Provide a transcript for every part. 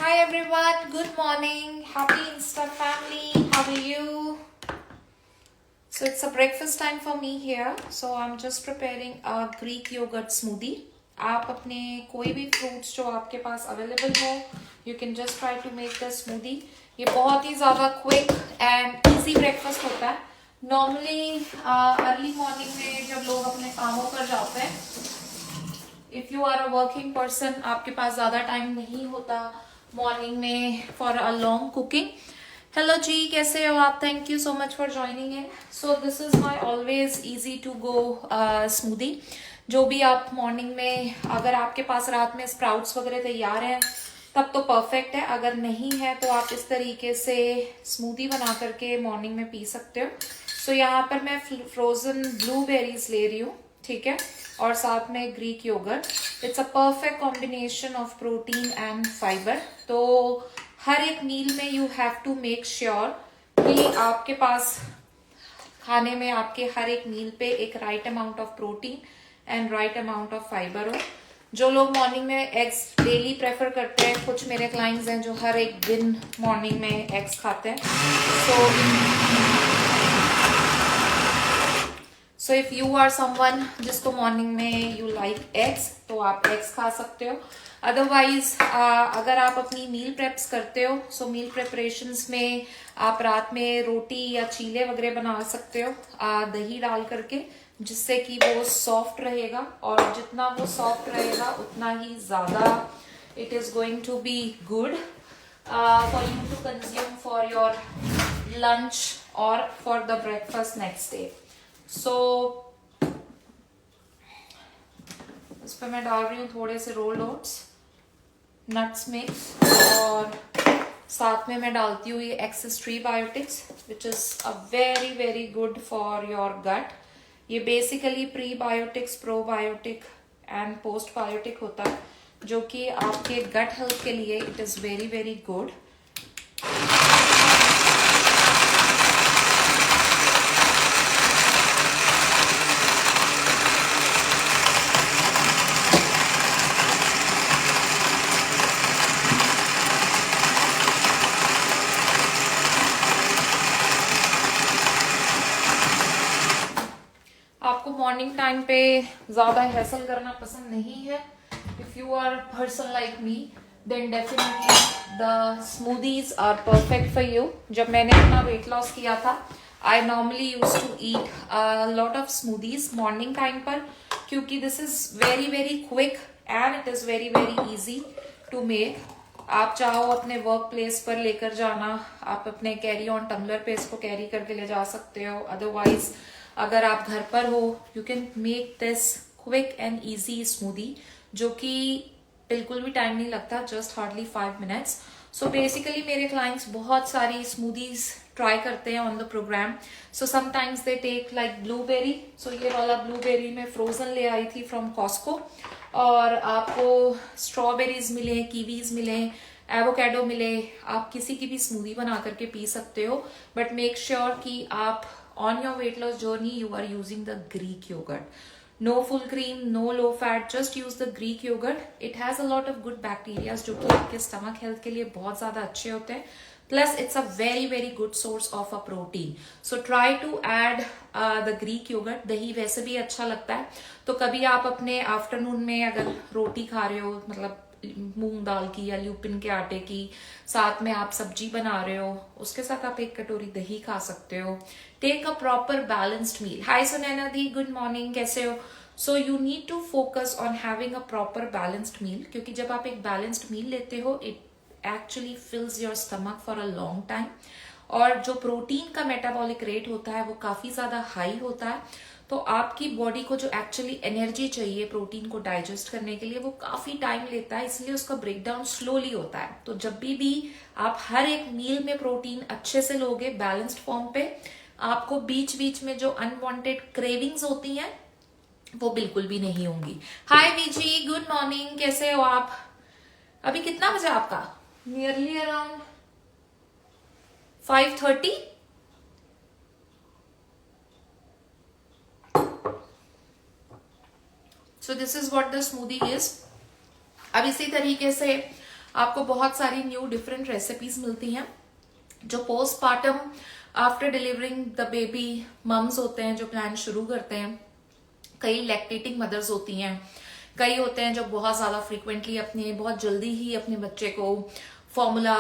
Hi everyone, good morning. Happy Insta family. How are you? So it's a breakfast time for me here. So I'm just preparing a Greek yogurt smoothie. आप अपने कोई भी fruits जो आपके पास available हो, you can just try to make the smoothie. ये बहुत ही ज़्यादा क्विक एंड इजी ब्रेकफास्ट होता है. नॉर्मली अर्ली मॉर्निंग में जब लोग अपने कामों पर जाते हैं, if you are a working person, आपके पास ज्यादा टाइम नहीं होता मॉर्निंग में for a long cooking. Hello जी, कैसे हो आप? Thank you so much for joining in. So this is my always easy to go smoothie. जो भी आप मॉर्निंग में, अगर आपके पास रात में स्प्राउट्स वगैरह तैयार है तब तो परफेक्ट है. अगर नहीं है तो आप इस तरीके से स्मूदी बना करके मॉर्निंग में पी सकते हो. सो यहाँ पर मैं फ्रोजन ब्लूबेरीज ले रही हूँ, ठीक है, और साथ में Greek yogurt. It's a perfect combination of protein and fibre. तो हर एक मील में you have to make sure कि आपके पास खाने में आपके हर एक मील पे एक right amount of protein and right amount of fibre हो. जो लोग मॉर्निंग में एग्स डेली प्रेफर करते हैं, कुछ मेरे क्लाइंट्स हैं जो हर एक दिन मॉर्निंग में एग्स खाते हैं. So if you are someone जिसको मॉर्निंग में यू लाइक एग्स, तो आप एग्स खा सकते हो. अदरवाइज अगर आप अपनी मील प्रेप्स करते हो, सो मील प्रेपरेशंस में आप रात में रोटी या चीले वगैरह बना सकते हो दही डाल करके, जिससे कि वो सॉफ्ट रहेगा. और जितना वो सॉफ्ट रहेगा उतना ही ज्यादा it is going to be good for you to consume for your lunch और for the breakfast next day. So इस पर मैं डाल रही हूँ थोड़े से रोल्ड ओट्स, नट्स मिक्स, और साथ में मैं डालती हूँ ये excess prebiotics which is a very very good for your gut. ये basically prebiotics, probiotic and post biotic होता है, जो कि आपके गट हेल्थ के लिए it is very very good. आपको मॉर्निंग टाइम पे ज्यादा हैसल करना पसंद नहीं है. If you are person like me, then definitely the smoothies are perfect for you. जब मैंने अपना वेट लॉस किया था, I normally use to eat a lot of smoothies morning time पर, क्योंकि this is very very quick and it is very very easy to make. आप चाहो अपने वर्क प्लेस पर लेकर जाना, आप अपने कैरी ऑन टम्बलर पे इसको कैरी करके ले जा सकते हो. अदरवाइज अगर आप घर पर हो, you can make this quick and easy smoothie, जो कि बिल्कुल भी टाइम नहीं लगता, just hardly 5 minutes. So basically मेरे क्लाइंट्स बहुत सारी स्मूदीज ट्राई करते हैं on the program. So sometimes they take like blueberry. So ये वाला ब्लूबेरी मैं फ्रोजन ले आई थी फ्रॉम कॉस्को, और आपको स्ट्रॉबेरीज मिले, कीवीज मिले, एवोकेडो मिले, आप किसी की भी स्मूदी बना करके पी सकते हो. बट मेक श्योर कि आप on your weight loss journey you are using the Greek yogurt. No full cream, no low fat, just use the Greek yogurt. It has a lot of good bacteria जो कि आपके stomach health के लिए बहुत ज्यादा अच्छे होते हैं. Plus it's a very very good source of a protein. So try to add the Greek yogurt. दही वैसे भी अच्छा लगता है, तो कभी आप अपने आफ्टरनून में अगर रोटी खा रहे हो, मतलब मूंग दाल की या ल्यूपिन के आटे की, साथ में आप सब्जी बना रहे हो, उसके साथ आप एक कटोरी दही खा सकते हो. Take a proper balanced meal. Hi Sunaina दी, गुड मॉर्निंग, कैसे हो? So you need to focus on having a proper balanced meal, क्योंकि जब आप एक बैलेंस्ड मील लेते हो, it actually fills your stomach for a long time. और जो प्रोटीन का मेटाबॉलिक रेट होता है वो काफी ज्यादा हाई होता है, तो आपकी बॉडी को जो एक्चुअली एनर्जी चाहिए प्रोटीन को डाइजेस्ट करने के लिए, वो काफी टाइम लेता है, इसलिए उसका ब्रेकडाउन स्लोली होता है. तो जब भी आप हर एक मील में प्रोटीन अच्छे से लोगे बैलेंस्ड फॉर्म पे, आपको बीच बीच में जो अनवांटेड क्रेविंग्स होती हैं वो बिल्कुल भी नहीं होंगी. हाय वीजी, गुड मॉर्निंग, कैसे हो आप? अभी कितना बजा आपका? Nearly around 5:30. So this is what the smoothie is. अब इसी तरीके से आपको बहुत सारी न्यू डिफरेंट रेसिपीज मिलती हैं जो postpartum after delivering the baby mums होते हैं जो प्लान शुरू करते हैं। कई लैक्टेटिंग मदर्स होती हैं, कई होते हैं जो बहुत ज्यादा फ्रीक्वेंटली अपने बहुत जल्दी ही अपने बच्चे को फॉर्मूला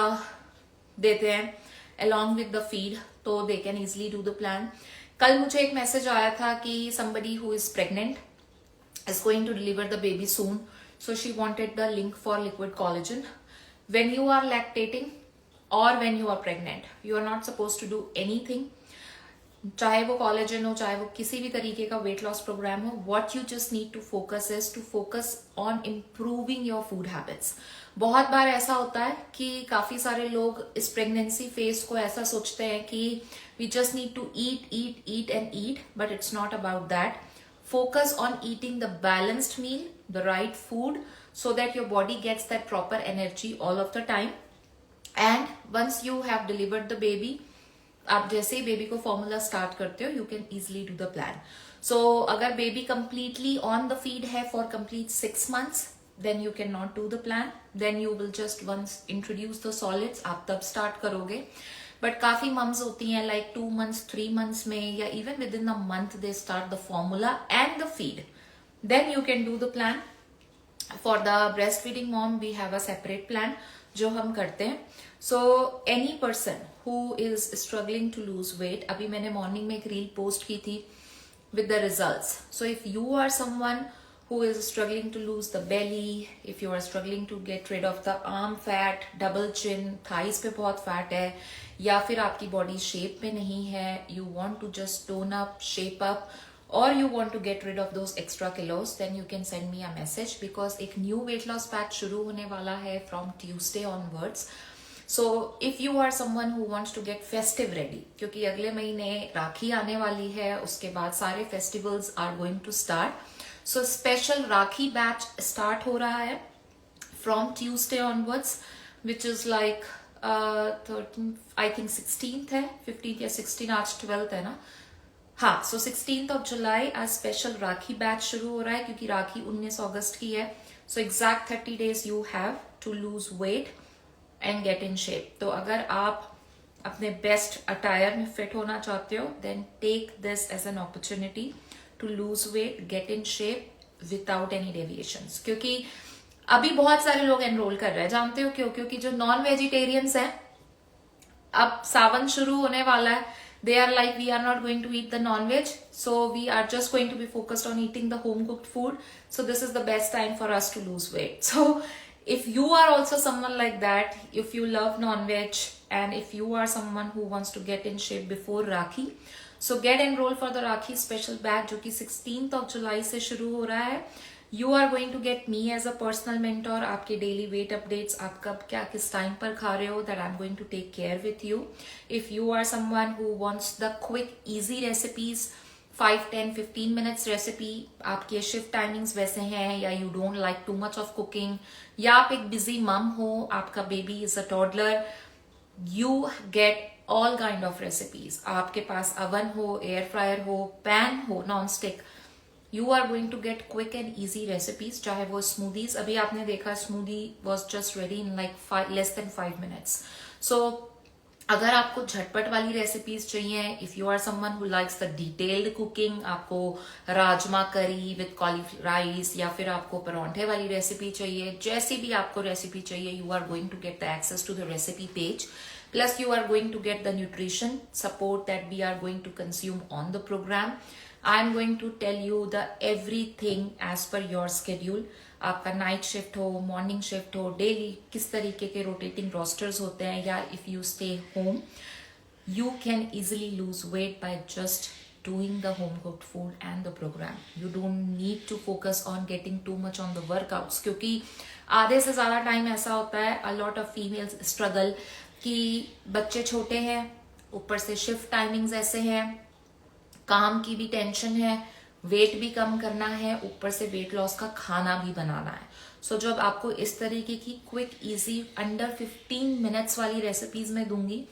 देते हैं along with the feed, तो they can easily do the plan। कल मुझे एक मैसेज आया था कि somebody who is pregnant is going to deliver the baby soon, so she wanted the link for liquid collagen। When you are lactating or when you are pregnant, you are not supposed to do anything, चाहे वो collagen हो चाहे वो किसी भी तरीके का weight loss programme हो। What you just need to focus is to focus on improving your food habits. बहुत बार ऐसा होता है कि काफी सारे लोग इस प्रेगनेंसी फेज को ऐसा सोचते हैं कि we just need to eat eat eat and eat, but it's not about that. Focus on eating the balanced meal, the right food, so that your body gets that proper energy all of the time। And once you have delivered the baby, आप जैसे ही baby को formula start करते हो, you can easily do the plan. So अगर baby completely on the feed है for complete 6 months, then you can not do the plan, then you will just once introduce the solids, आप तब start करोगे। But काफी mums होती हैं like 2 months 3 months में या even within a month they start the formula and the feed, then you can do the plan. For the breast feeding mom we have a separate plan जो हम करते हैं। So any person who is struggling to lose weight, अभी मैंने morning में एक reel post की थी with the results। So if you are someone who is struggling to lose the belly, if you are struggling to get rid of the arm fat, double chin, thighs पे बहुत fat है, या फिर आपकी body shape में नहीं है, you want to just tone up, shape up, or you want to get rid of those extra kilos, then you can send me a message because एक new weight loss batch शुरू होने वाला है from Tuesday onwards। So if you are someone who wants to get festive ready, क्योंकि अगले महीने राखी आने वाली है, उसके बाद सारे festivals are going to start। So special rakhi batch start हो रहा है from Tuesday onwards, which is like 13th, I think 16th है, 15th या 16, आज 12th है ना, हाँ। So 16th of July आज स्पेशल राखी बैच शुरू हो रहा है क्योंकि राखी 19 अगस्त की है। So exact 30 days you have to lose weight and get in shape। तो अगर आप अपने बेस्ट अटायर में फिट होना चाहते हो, then take this as an opportunity to lose weight, get in shape without any deviations। क्योंकि अभी बहुत सारे लोग एनरोल कर रहे हैं, जानते हो क्यों? क्योंकि जो नॉन वेजिटेरियंस हैं, अब सावन शुरू होने वाला है, they are like we are not going to eat the non-veg, so we are just going to be focused on eating the home cooked food। So this is the best time for us to lose weight। So if you are also someone like that, if you love non-veg and if you are someone who wants to get in shape before Rakhi, so get enrolled for the Rakhi special batch जो कि 16th of July से शुरू हो रहा है। You are going to get me as a personal mentor, आपके daily weight updates, आप कब क्या किस टाइम पर खा रहे हो, that I'm going to take care with you। If you are someone who wants the quick easy recipes, 5, 10, 15 minutes recipe, आपके शिफ्ट टाइमिंग्स वैसे हैं, या you don't like too much of cooking, या आप एक बिजी मम हो, आपका baby is a toddler, you get all kind of recipes. आपके पास अवन हो, एयर फ्रायर हो, पैन हो, non stick, you are going to get quick and easy recipes. चाहे वो स्मूदीज, अभी आपने देखा smoothie was just ready in like less than 5 minutes। So अगर आपको झटपट वाली रेसिपीज चाहिए, if you are someone who likes the detailed cooking, आपको राजमा करी विद कॉलीफ्लावर राइस, या फिर आपको परांठे वाली रेसिपी चाहिए, जैसी भी आपको रेसिपी चाहिए, you are going to get the access to the recipe page. Plus you are going to get the nutrition support that we are going to consume on the programme. I am going to tell you the everything as per your schedule. आपका night shift हो, morning shift हो, daily किस तरीके के rotating rosters होते हैं, या if you stay home, you can easily lose weight by just doing the home cooked food and the programme. You don't need to focus on getting too much on the workouts, क्योंकि आधे से ज्यादा time ऐसा होता है, a lot of females struggle कि बच्चे छोटे हैं, ऊपर से शिफ्ट टाइमिंग्स ऐसे हैं, काम की भी टेंशन है, वेट भी कम करना है, ऊपर से वेट लॉस का खाना भी बनाना है। सो जब आपको इस तरीके की क्विक इजी अंडर 15 minutes वाली रेसिपीज में दूंगी,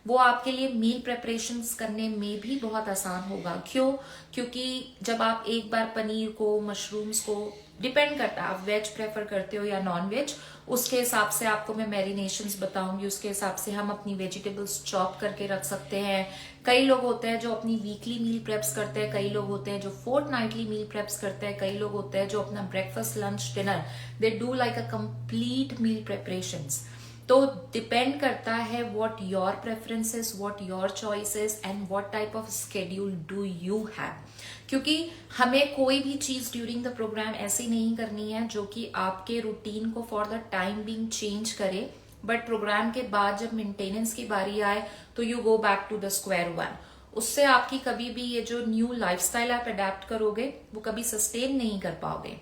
वो आपके लिए मील प्रेपरेशंस करने में भी बहुत आसान होगा। क्यों? क्योंकि जब आप एक बार पनीर को, मशरूम्स को, डिपेंड करता है आप वेज प्रेफर करते हो या नॉन वेज, उसके हिसाब से आपको मैं मैरिनेशंस बताऊंगी, उसके हिसाब से हम अपनी वेजिटेबल्स चॉप करके रख सकते हैं। कई लोग होते हैं जो अपनी वीकली मील प्रेप्स करते हैं, कई लोग होते हैं जो फोर्टनाइटली मील प्रेप्स करते हैं, कई लोग होते हैं जो अपना breakfast, lunch, dinner, they do like a complete meal preparations. तो डिपेंड करता है what your preferences, what your choices and what type of schedule do you have. क्योंकि हमें कोई भी चीज ड्यूरिंग द प्रोग्राम ऐसी नहीं करनी है जो कि आपके रूटीन को for the time being change करे, बट प्रोग्राम के बाद जब मेंटेनेंस की बारी आए तो you go back to the square one. उससे आपकी कभी भी ये जो न्यू लाइफस्टाइल आप अडेप्ट करोगे वो कभी सस्टेन नहीं कर पाओगे।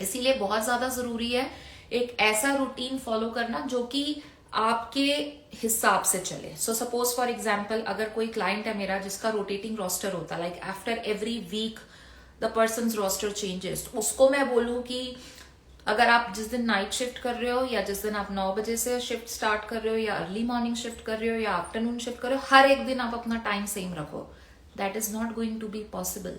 इसीलिए बहुत ज्यादा जरूरी है एक ऐसा रूटीन फॉलो करना जो कि आपके हिसाब से चले। सो सपोज फॉर एग्जाम्पल अगर कोई क्लाइंट है मेरा जिसका रोटेटिंग रोस्टर होता है, like after every week the person roster changes, उसको मैं बोलूं कि अगर आप जिस दिन नाइट शिफ्ट कर रहे हो या जिस दिन आप 9 बजे से शिफ्ट स्टार्ट कर रहे हो या अर्ली मॉर्निंग शिफ्ट कर रहे हो या आफ्टरनून शिफ्ट कर रहे हो, हर एक दिन आप अपना टाइम सेम रखो। That is not going to be possible,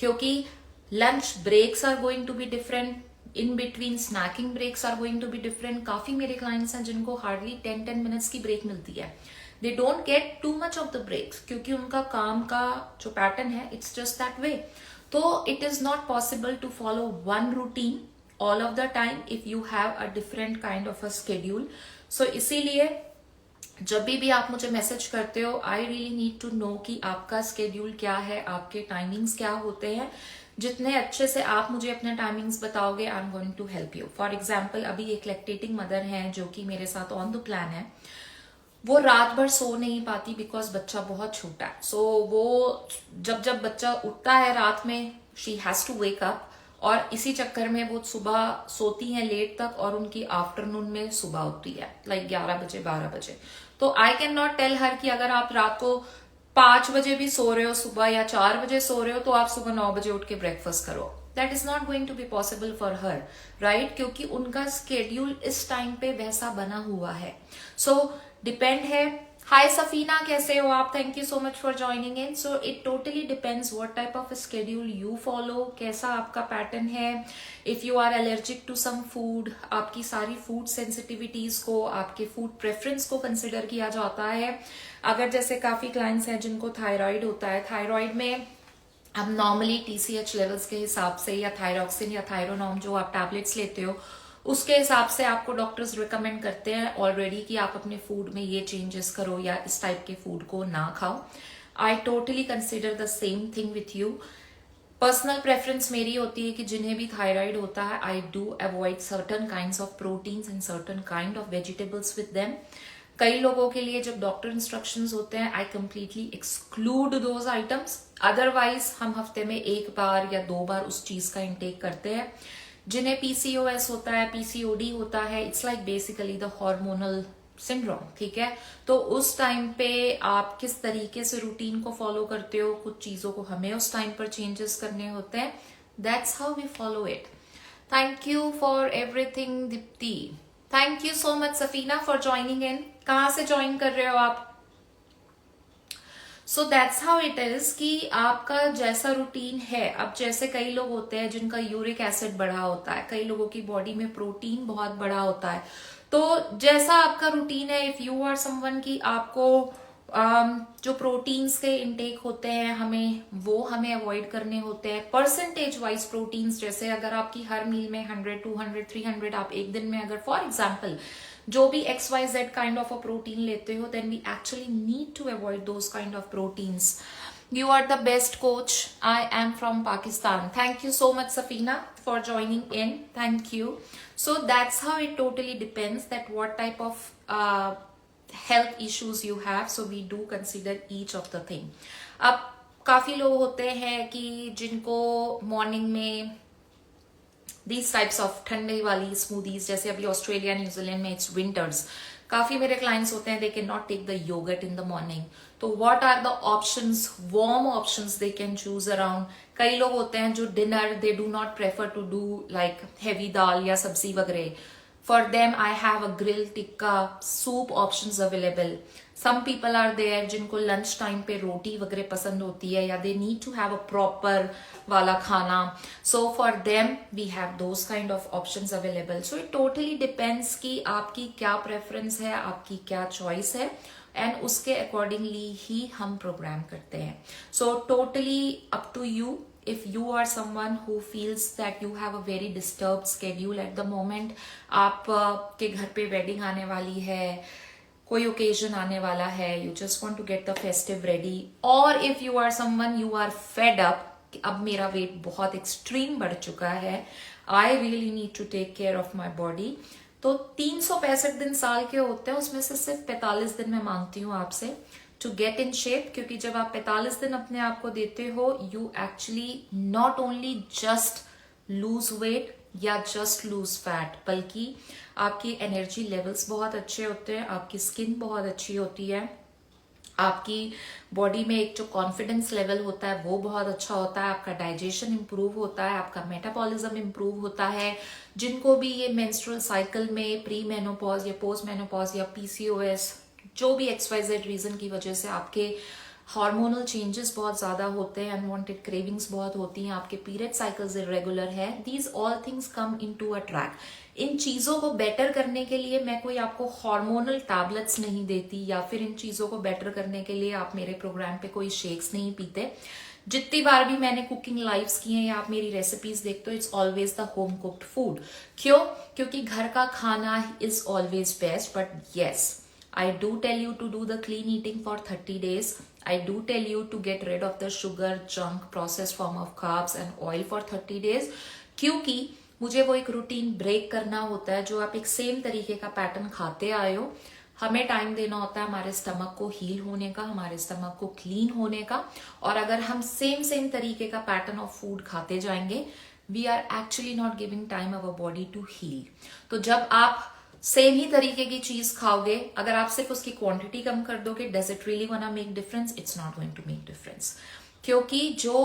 क्योंकि lunch breaks are going to be different, in between snacking breaks are going to be different. काफी मेरे क्लाइंट्स हैं जिनको हार्डली 10 मिनट्स की ब्रेक मिलती है। They don't get too much of the breaks क्योंकि उनका काम का जो पैटर्न है इट्स जस्ट दैट वे। तो it is not possible to follow one routine all of the time if you have a different kind of a schedule. So इसीलिए जब भी आप मुझे मैसेज करते हो, I really need to know कि आपका स्केड्यूल क्या है, आपके टाइमिंग्स क्या होते हैं। जितने अच्छे से आप मुझे अपने टाइमिंग्स बताओगे, I am going to help you. For example अभी एक लैक्टेटिंग मदर है जो कि मेरे साथ ऑन द प्लान है, वो रात भर सो नहीं पाती बिकॉज बच्चा बहुत छोटा है। सो वो जब बच्चा उठता है रात में, she has to wake up, और इसी चक्कर में वो सुबह सोती हैं लेट तक और उनकी आफ्टरनून में सुबह उठती है लाइक 11 बजे 12 बजे। तो I can not tell her कि अगर आप रात को 5 बजे भी सो रहे हो सुबह या 4 बजे सो रहे हो तो आप सुबह 9 बजे उठ के ब्रेकफास्ट करो। That is not going to be possible for her, right? क्योंकि उनका स्केड्यूल इस टाइम पे वैसा बना हुआ है। सो डिपेंड है। हाय सफीना, कैसे हो आप? Thank you so much for joining in. So it totally depends what type of schedule you follow, कैसा आपका पैटर्न है। If you are allergic to some food, आपकी सारी फूड सेंसिटिविटीज को, आपके फूड प्रेफरेंस को कंसिडर किया जाता है। अगर जैसे काफी क्लाइंट्स हैं जिनको थायराइड होता है, थायराइड में अब नॉर्मली TCH लेवल्स के हिसाब से या थायरॉक्सिन या थायरोनॉम जो आप टैबलेट्स लेते हो उसके हिसाब से आपको डॉक्टर्स रिकमेंड करते हैं ऑलरेडी कि आप अपने फूड में ये चेंजेस करो या इस टाइप के फूड को ना खाओ। I totally consider the same thing with you. Personal preference मेरी होती है कि जिन्हें भी थायराइड होता है, I do avoid certain kinds of proteins and certain kind of vegetables with them. कई लोगों के लिए जब डॉक्टर इंस्ट्रक्शंस होते हैं, I completely exclude those items. Otherwise हम हफ्ते में 1 बार या 2 बार उस चीज का इंटेक करते हैं। जिन्हें PCOS होता है, PCOD होता है, it's like basically the hormonal syndrome, ठीक है? तो उस टाइम पे आप किस तरीके से रूटीन को फॉलो करते हो, कुछ चीजों को हमें उस टाइम पर चेंजेस करने होते हैं। That's how we follow it. Thank you for everything Deepti. Thank you so much Safina for joining in. कहाँ से ज्वाइन कर रहे हो आप? So that's how it is कि आपका जैसा रूटीन है। अब जैसे कई लोग होते हैं जिनका यूरिक एसिड बढ़ा होता है, कई लोगों की बॉडी में प्रोटीन बहुत बड़ा होता है। तो जैसा आपका रूटीन है, इफ यू आर समवन की आपको जो प्रोटीन्स के इनटेक होते हैं हमें अवॉइड करने होते हैं परसेंटेज वाइज प्रोटीन्स। जैसे अगर आपकी हर मील में 100, 200, 300 आप एक दिन में अगर फॉर एग्जाम्पल जो भी XYZ kind of a protein लेते हो, then we actually need to avoid those kind of proteins. You are the best coach. I am from Pakistan. Thank you so much, Safina, for joining in. Thank you. So that's how it totally depends that what type of health issues you have. So we do consider each of the thing. अब काफी लोग होते हैं कि जिनको morning में these types of ठंडे वाली स्मूदीज, जैसे अभी ऑस्ट्रेलिया न्यूजीलैंड में इट्स विंटर्स, काफी मेरे क्लाइंट्स होते हैं they can not take the yoghurt in the morning. तो what are the options, warm options they can choose around. कई लोग होते हैं जो dinner they do not prefer to do like heavy dal या सब्जी वगैरह। For them, I have a grilled tikka soup options available. Some people are there जिनको lunch time पे रोटी वगैरह पसंद होती है, या they need to have a proper वाला खाना. So for them, we have those kind of options available. So it totally depends कि आपकी क्या preference है, आपकी क्या choice है, and उसके accordingly ही हम program करते हैं. So totally up to you. If you are someone who feels that you have a very disturbed schedule at the moment, आप के घर पे wedding आने वाली है, कोई occasion आने वाला है, you just want to get the festive ready, or if you are someone you are fed up कि अब मेरा weight बहुत extreme बढ़ चुका है, I really need to take care of my body, तो 365 दिन साल के होते हैं, उसमें से सिर्फ 45 दिन मैं मांगती हूँ आपसे टू गेट इन शेप. क्योंकि जब आप 45 दिन अपने आप को देते हो, you actually not only just lose weight या जस्ट लूज फैट, बल्कि आपकी एनर्जी लेवल्स बहुत अच्छे होते हैं, आपकी स्किन बहुत अच्छी होती है, आपकी बॉडी में एक जो कॉन्फिडेंस लेवल होता है वो बहुत अच्छा होता है, आपका डाइजेशन इंप्रूव होता है, आपका मेटाबॉलिज्म इंप्रूव होता है. जिनको भी ये मेंस्ट्रुअल साइकिल में प्री मेनोपॉज या पोस्ट मेनोपॉज या पीसीओएस, जो भी XYZ रीजन की वजह से आपके हार्मोनल चेंजेस बहुत ज्यादा होते हैं, अनवांटेड क्रेविंग्स बहुत होती हैं, आपके पीरियड साइकिल्स इरेगुलर है, these all things come into a track. इन चीजों को बेटर करने के लिए मैं कोई आपको हार्मोनल टैबलेट्स नहीं देती, या फिर इन चीजों को बेटर करने के लिए आप मेरे प्रोग्राम पे कोई शेक्स नहीं पीते. जितनी बार भी मैंने कुकिंग लाइव्स की हैं या आप मेरी रेसिपीज देखते हो, it's always the home cooked food. क्यों? क्योंकि घर का खाना is always best. But yes, I do tell you to do the clean eating for 30 days. I do tell you to get rid of the sugar, junk, processed form of carbs and oil for 30 days. क्योंकि मुझे वो एक routine break करना होता है. जो आप एक सेम तरीके का पैटर्न खाते आए हो, हमें टाइम देना होता है हमारे स्टमक को हील होने का, हमारे स्टमक को क्लीन होने का. और अगर हम सेम तरीके का पैटर्न ऑफ फूड खाते जाएंगे, we are actually not giving time our body to heal. तो जब आप सेम ही तरीके की चीज खाओगे, अगर आप सिर्फ उसकी क्वांटिटी कम कर दोगे, does it really gonna make difference? It's not going to make difference. क्योंकि जो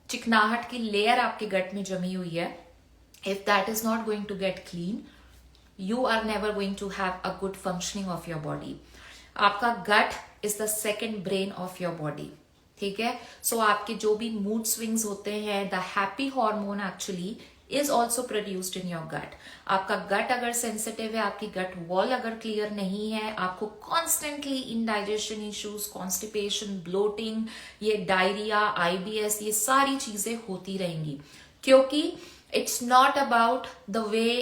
चिकनाहट की लेयर आपके गट में जमी हुई है, if that is not going to get clean, you are never going to have a good functioning of your body. आपका gut is the second brain of your body. ठीक है? So आपके जो भी mood swings होते हैं, the happy hormone actually is also produced in your gut. आपका gut अगर sensitive है, आपकी gut wall अगर clear नहीं है, आपको constantly indigestion issues, constipation, bloating, ये diarrhea, IBS, ये सारी चीजें होती रहेंगी. क्योंकि it's not about the way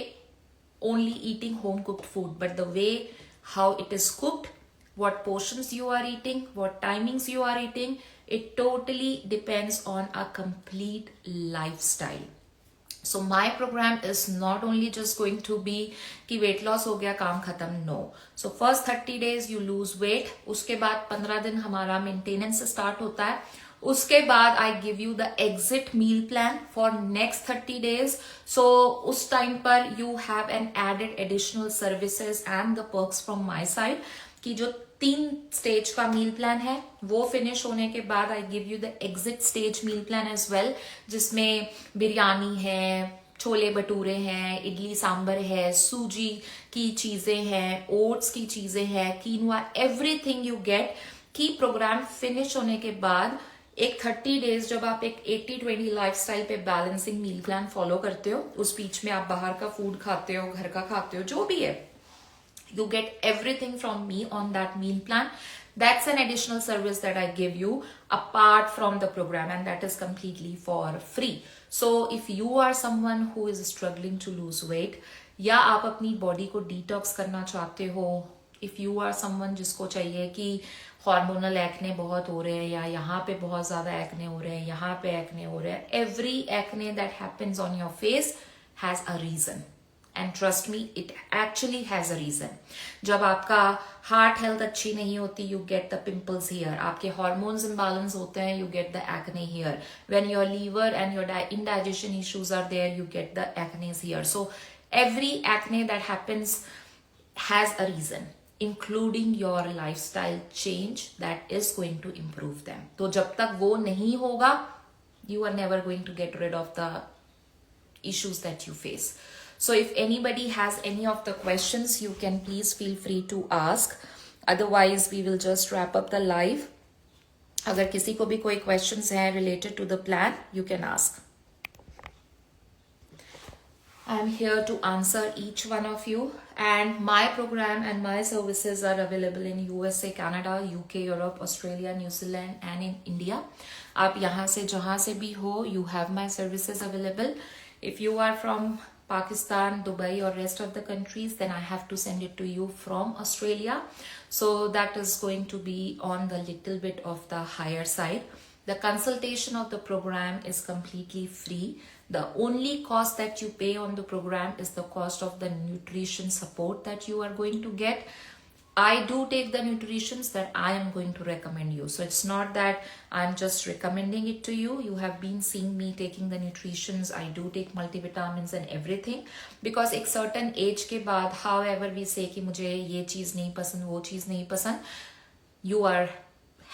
only eating home cooked food, but the way how it is cooked, what portions you are eating, what timings you are eating, it totally depends on a complete lifestyle. So my program is not only just going to be कि weight loss हो गया काम खत्म, no. So first 30 days you lose weight, उसके बाद 15 दिन हमारा maintenance start होता है. उसके बाद I give you the exit meal plan for next 30 days. So उस टाइम पर you have an added additional services and the perks from my side कि जो 3 स्टेज का मील प्लान है वो फिनिश होने के बाद I give you the exit stage meal plan as well, जिसमें बिरयानी है, छोले भटूरे हैं, इडली सांबर है, सूजी की चीजें हैं, ओट्स की चीजें हैं, कीनवा, एवरीथिंग यू गेट. की प्रोग्राम फिनिश होने के बाद एक 30 डेज जब आप एक 80-20 लाइफस्टाइल पे बैलेंसिंग मील प्लान फॉलो करते हो, उस बीच में आप बाहर का फूड खाते हो, घर का खाते हो, जो भी है, you get everything from me on that meal plan. That's an additional service that I give you apart from the program, and that is completely for free. So if you are someone who is struggling to lose weight, या आप अपनी body को detox करना चाहते हो, if you are someone जिसको चाहिए कि हार्मोनल एक्ने बहुत हो रहे हैं, या यहाँ पे बहुत ज्यादा एक्ने हो रहे हैं, यहाँ पे एक्ने हो रहे हैं, every acne that happens on your face has a reason. And trust me, it actually has a reason. जब आपका heart health अच्छी नहीं होती, you get the pimples here. आपके hormones imbalance होते हैं, you get the acne here. When your liver and your indigestion issues are there, you get the acne here. So every acne that happens has a reason, including your lifestyle change that is going to improve them. तो जब तक वो नहीं होगा, you are never going to get rid of the issues that you face. So if anybody has any of the questions, you can please feel free to ask. Otherwise, we will just wrap up the live. अगर किसी को भी कोई questions हैं related to the plan, you can ask. I'm here to answer each one of you, and my program and my services are available in USA, Canada, UK, Europe, Australia, New Zealand and in India. आप यहाँ से जहाँ से भी हो, you have my services available. If you are from Pakistan, Dubai or rest of the countries, then I have to send it to you from Australia. So that is going to be on the little bit of the higher side. The consultation of the program is completely free. The only cost that you pay on the program is the cost of the nutrition support that you are going to get. I do take the nutritions that I am going to recommend you. So it's not that I'm just recommending it to you. You have been seeing me taking the nutritions. I do take multivitamins and everything. Because एक certain age के बाद, however we say कि मुझे ये चीज़ नहीं पसंद, वो चीज़ नहीं पसंद, you are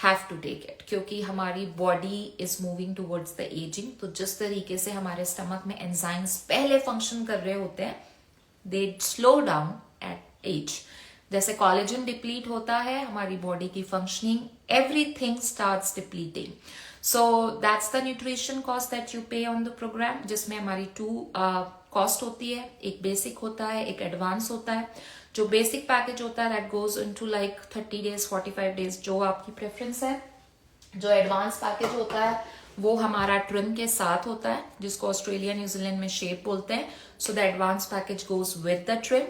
have to take it. क्योंकि हमारी body is moving towards the aging. तो जिस तरीके से हमारे stomach में enzymes पहले function कर रहे होते हैं, they slow down at age. जैसे कोलेजन डिप्लीट होता है, हमारी बॉडी की functioning, everything starts depleting. So that's the nutrition cost that you पे ऑन द प्रोग्राम, जिसमें हमारी 2 कॉस्ट होती है. एक बेसिक होता है, एक एडवांस होता है. जो बेसिक पैकेज होता है that goes into like 30 days 45 days, जो आपकी प्रेफरेंस है. जो एडवांस पैकेज होता है वो हमारा ट्रिम के साथ होता है, जिसको ऑस्ट्रेलिया न्यूजीलैंड में शेप बोलते हैं. So the advance package goes with the trim.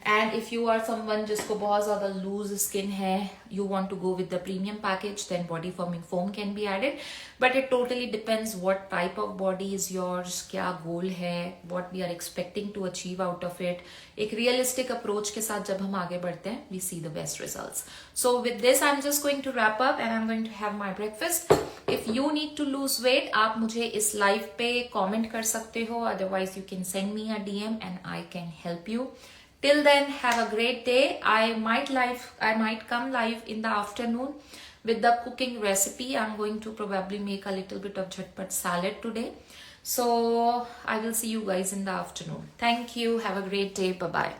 And if you are someone जिसको बहुत ज्यादा लूज स्किन है, you want to go with the premium package, then body forming foam can be added. But it totally depends what type of body is yours, क्या goal है, what we are expecting to achieve out of it. एक realistic approach के साथ जब हम आगे बढ़ते हैं, we see the best results. So with this I am just going to wrap up and I am going to have my breakfast. If you need to lose weight, आप मुझे इस लाइव पे कॉमेंट कर सकते हो. Otherwise you can send me a DM and I can help you. Till then, have a great day. I might come live in the afternoon with the cooking recipe. I'm going to probably make a little bit of jhatpat salad today. So I will see you guys in the afternoon. Thank you. Have a great day. Bye bye.